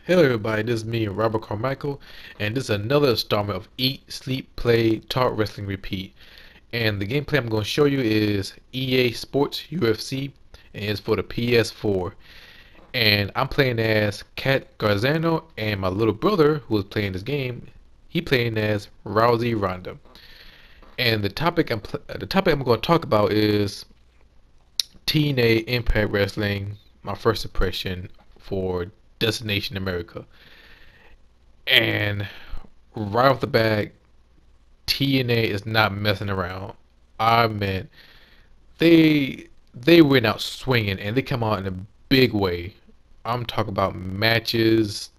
Hello everybody, this is me, Robert Carmichael, and this is another installment of Eat, Sleep, Play, Talk Wrestling Repeat. And the gameplay I'm going to show you is EA Sports UFC, and it's for the PS4. And I'm playing as Kat Garzano, and my little brother, who is playing this game, he playing as Rousey Ronda. And the topic I'm going to talk about is TNA Impact Wrestling, my first impression for Destination America. And right off the bat, TNA is not messing around. I mean, they went out swinging and they come out in a big way. I'm talking about matches,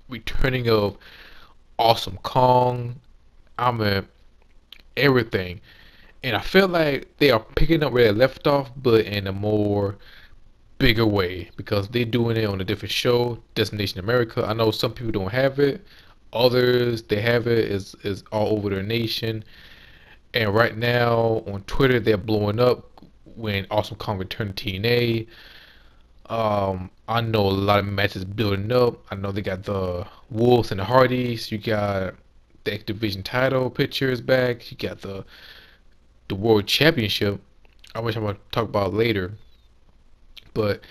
returning of Awesome Kong. I mean everything, and I feel like they are picking up where they left off, but in a more bigger way because they're doing it on a different show, Destination America. I know some people don't have it. Others they have it is all over their nation. And right now on Twitter they're blowing up when Awesome Kong returned to TNA. I know a lot of matches building up. I know they got the Wolves and the Hardys. You got the X Division title pictures back. You got the World Championship. I wish I'm gonna talk about later, but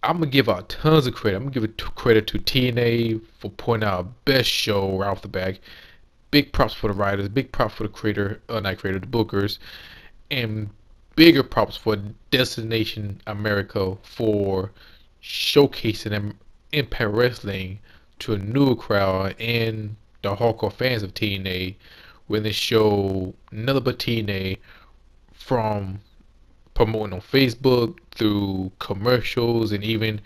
I'm gonna give out tons of credit. I'm gonna give it credit to TNA for putting out a best show right off the back. Big props for the writers, big props for the creator, not creator, the bookers, and bigger props for Destination America for showcasing Impact Wrestling to a newer crowd and the hardcore fans of TNA when they show nothing but TNA from promoting on Facebook through commercials and even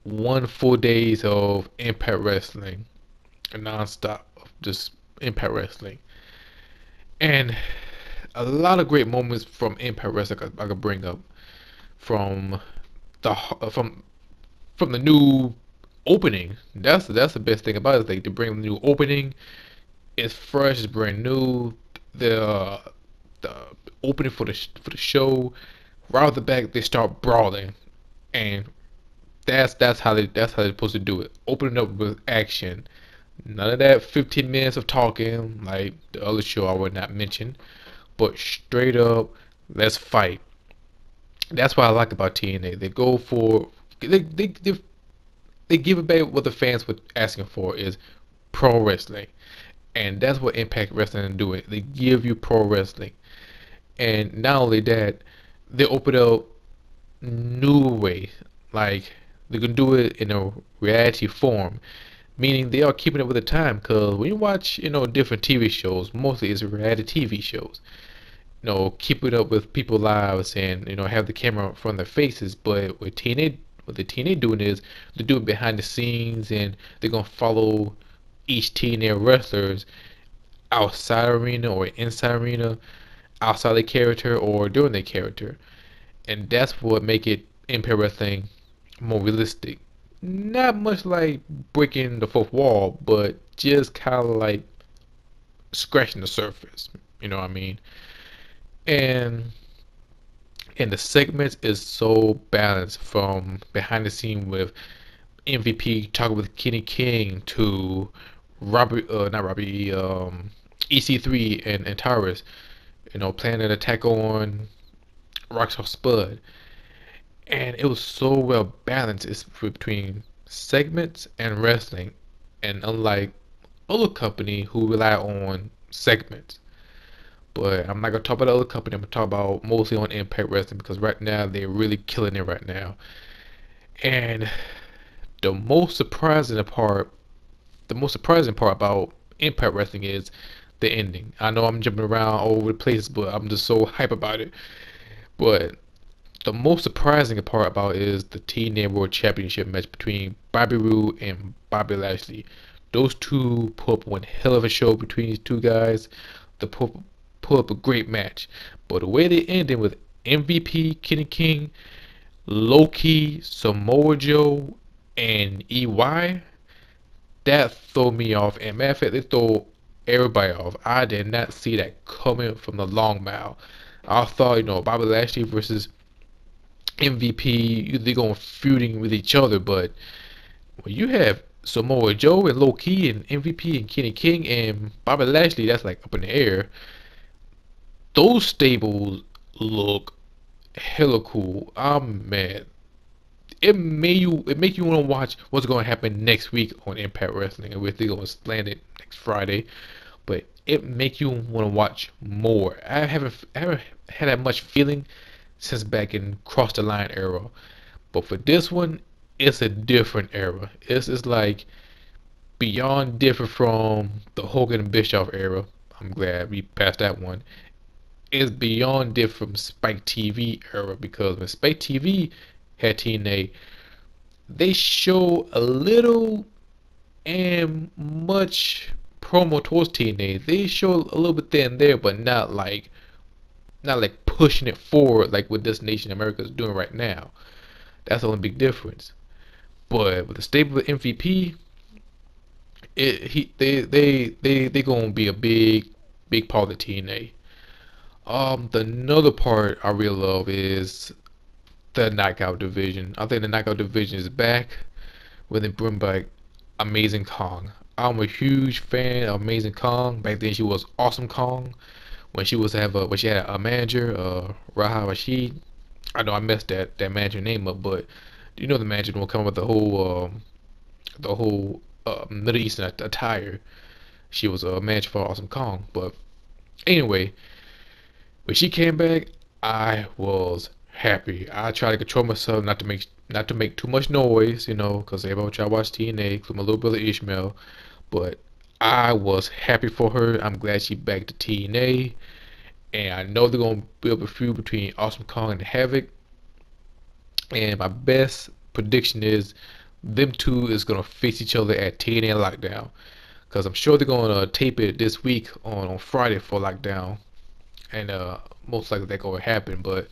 1 full days of Impact Wrestling, non-stop of just Impact Wrestling, and a lot of great moments from Impact Wrestling I could bring up from the from the new opening. That's the best thing about it. Like to bring the new opening, it's fresh, it's brand new. The opening for the show, right off the back they start brawling, and that's how they're supposed to do it. Opening up with action. None of that 15 minutes of talking like the other show I would not mention, but straight up, let's fight. That's what I like about TNA. They go for they give it back what the fans were asking for is pro wrestling, and that's what Impact Wrestling is doing. They give you pro wrestling, and not only that, they open up new ways. Like they can do it in a reality form, meaning they are keeping up with the time. Because when you watch, different TV shows, mostly it's reality TV shows. Keeping up with people's lives and have the camera in front of their faces. But what the TNA doing is they're doing behind the scenes, and they're gonna follow each TNA wrestlers outside arena or inside arena, outside their character or during their character, and that's what make it Impact Wrestling more realistic. Not much like breaking the fourth wall, but just kind of like scratching the surface. You know what I mean? And and the segments is so balanced from behind the scene with MVP talking with Kenny King to Robert, not Robbie, EC3 and Tyrus, planning an attack on Rockstar Spud. And it was so well balanced. It's between segments and wrestling, and unlike other company who rely on segments. But I'm not gonna talk about the other company. I'm gonna talk about mostly on Impact Wrestling because right now they're really killing it right now. And the most surprising part, the most surprising part about Impact Wrestling is the ending. I know I'm jumping around all over the place, but I'm just so hype about it. But the most surprising part about it is the TNA World Championship match between Bobby Roode and Bobby Lashley. Those two put up one hell of a show between these two guys. They put up a great match. But the way they ended with MVP Kenny King, Loki, Samoa Joe, and EY, that threw me off. And matter of fact, they threw everybody off. I did not see that coming from the long mile. I thought, Bobby Lashley versus MVP, they're going feuding with each other, but When you have Samoa Joe and Low Key and MVP and Kenny King and Bobby Lashley, that's like up in the air. Those stables look hella cool. Man, it make you want to watch what's going to happen next week on Impact Wrestling, and we're going to land it next Friday. But it make you want to watch more. I haven't had that much feeling since back in Cross the Line era. But for this one, it's a different era. It's like beyond different from the Hogan and Bischoff era. I'm glad we passed that one. It's beyond different from Spike TV era, because when Spike TV had TNA, they show a little and much promo towards TNA. They show a little bit there and there, but not like pushing it forward like what this nation America is doing right now. That's the only big difference. But with the stable of MVP, they gonna be a big part of the TNA. The another part I really love is the knockout division. I think the knockout division is back when they bring back Amazing Kong. I'm a huge fan of Amazing Kong. Back then she was Awesome Kong. When she had a manager, Raha Rashid. I know I messed that manager name up, but you know the manager will come with the whole Middle Eastern attire. She was a manager for Awesome Kong. But anyway, when she came back, I was happy. I tried to control myself not to make too much noise, because everybody try to watch TNA, including my little brother Ishmael. But I was happy for her. I'm glad she back to TNA, and I know they're gonna build a feud between Awesome Kong and Havoc. And my best prediction is them two is gonna face each other at TNA Lockdown, because I'm sure they're gonna tape it this week on Friday for Lockdown, and most likely that gonna happen. But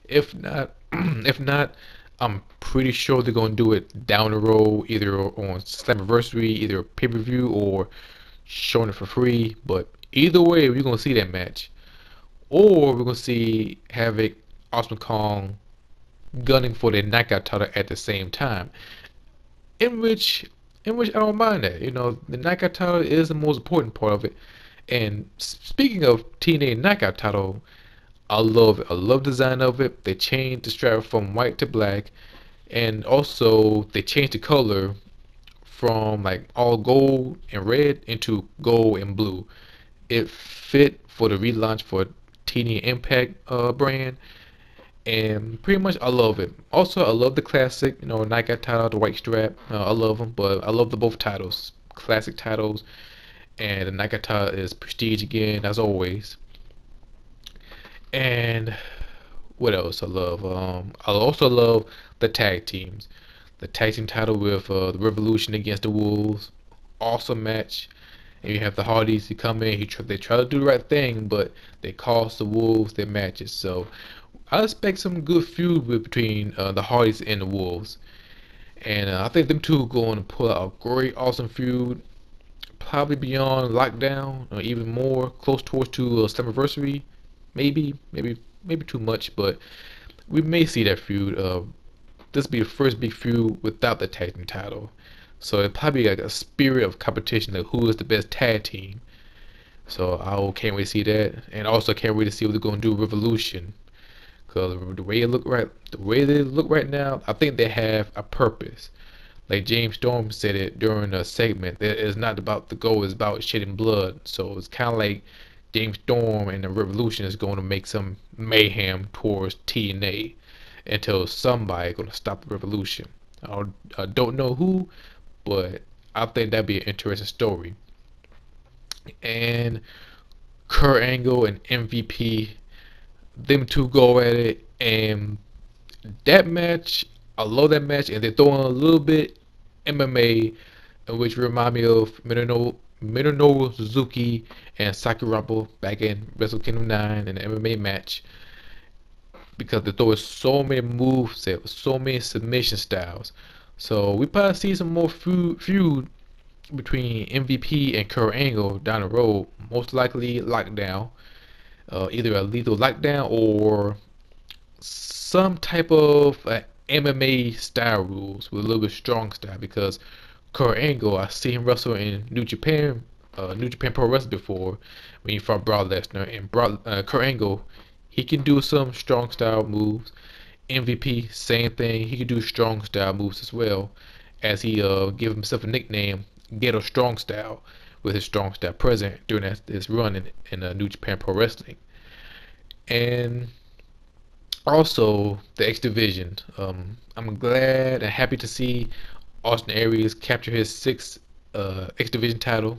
if not, if not, I'm pretty sure they're gonna do it down the road, either on Slammiversary, either pay-per-view or showing it for free. But either way, we're gonna see that match, or we're gonna see Havoc, Awesome Kong gunning for their knockout title at the same time. In which, I don't mind that. The knockout title is the most important part of it. And speaking of TNA knockout title, I love it. I love the design of it. They changed the strap from white to black, and also they changed the color from like all gold and red into gold and blue. It fit for the relaunch for TNA Impact brand, and pretty much I love it. Also, I love the classic, knockout title, the white strap. I love them, but I love the both titles, classic titles, and the knockout title is prestige again as always. And what else I love? I also love the tag teams. The tag team title with the Revolution against the Wolves. Awesome match. And you have the Hardys who come in. They try to do the right thing, but they cost the Wolves their matches. So I expect some good feud between the Hardys and the Wolves. And I think them two are going to pull out a great, awesome feud. Probably beyond Lockdown, or even more close towards to Slammiversary. Maybe too much, but we may see that feud. This will be the first big feud without the tag team title, so it probably like a spirit of competition, like who is the best tag team. So I can't wait to see that, and also can't wait to see what they're gonna do with Revolution, because the way they look right now, I think they have a purpose. Like James Storm said it during a segment, that it's not about the goal, it's about shedding blood. So it's kind of like James Storm and the Revolution is going to make some mayhem towards TNA until somebody going to stop the Revolution. I don't know who, but I think that'd be an interesting story. And Kurt Angle and MVP, them two go at it, and that match, I love that match, and they're throwing a little bit MMA, which remind me of Minoru Suzuki and Sakuraba back in Wrestle Kingdom 9 in an MMA match, because they're throwing so many moves, so many submission styles. So we probably see some more feud between MVP and Kurt Angle down the road, most likely Lockdown, either a lethal lockdown or some type of MMA style rules with a little bit strong style because Kurt Angle, I see him wrestle in New Japan Pro Wrestling before when he fought Brock Lesnar, and Kurt Angle, he can do some strong style moves. MVP, same thing, he can do strong style moves as well, as he gave himself a nickname, Ghetto Strong Style, with his strong style present during his run in New Japan Pro Wrestling. And also the X Division. I'm glad and happy to see Austin Aries capture his sixth X Division title.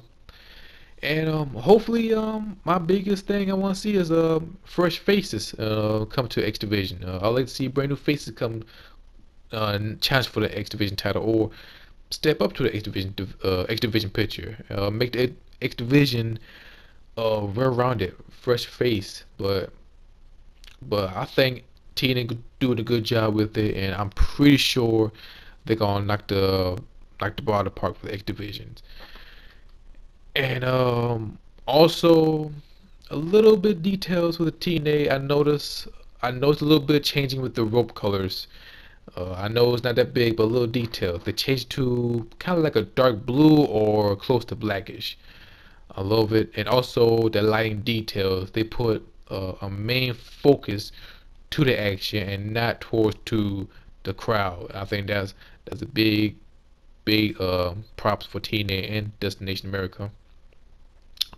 And hopefully, my biggest thing I want to see is fresh faces come to X Division. I like to see brand new faces come and challenge for the X Division title or step up to the X Division picture. Make the X Division well-rounded, fresh face. But I think TNA doing a good job with it, and I'm pretty sure they're gonna knock the ball out of the park for the X Divisions. And also a little bit details with the TNA. I noticed a little bit changing with the rope colors. I know it's not that big, but a little detail. They changed to kind of like a dark blue or close to blackish. I love it. And also the lighting details. They put a main focus to the action and not towards to the crowd. I think that's a big props for TNA and Destination America.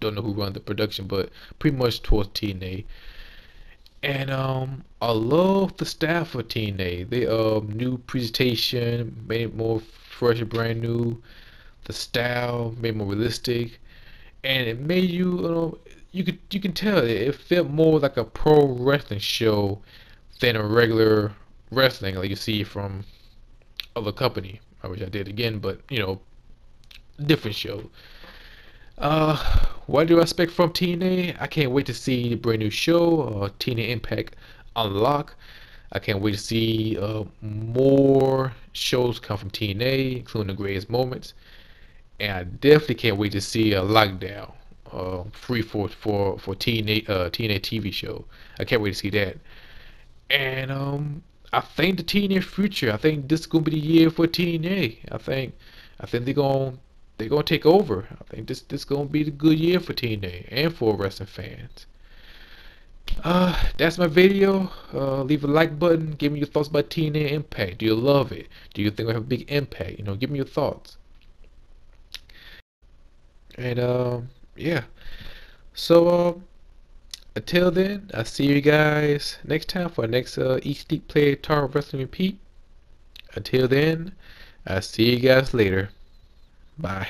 Don't know who runs the production, but pretty much towards TNA. And I love the staff for TNA. They new presentation, made it more fresh, brand new. The style made it more realistic, and it made you can tell it felt more like a pro wrestling show than a regular wrestling like you see from other company. I wish I did again, but different show. Uh, what do I expect from TNA? I can't wait to see the brand new show, TNA Impact Unlock. I can't wait to see more shows come from TNA, including the greatest moments. And I definitely can't wait to see a Lockdown, free for TNA TV show. I can't wait to see that. And I think the TNA future. I think this is gonna be the year for TNA. I think they're gonna take over. I think this gonna be the good year for TNA and for wrestling fans. That's my video. Leave a like button. Give me your thoughts about TNA Impact. Do you love it? Do you think it'll have a big impact? Give me your thoughts. And yeah. So until then, I'll see you guys next time for our next Each League Play Tar Wrestling Repeat. Until then, I'll see you guys later. Bye.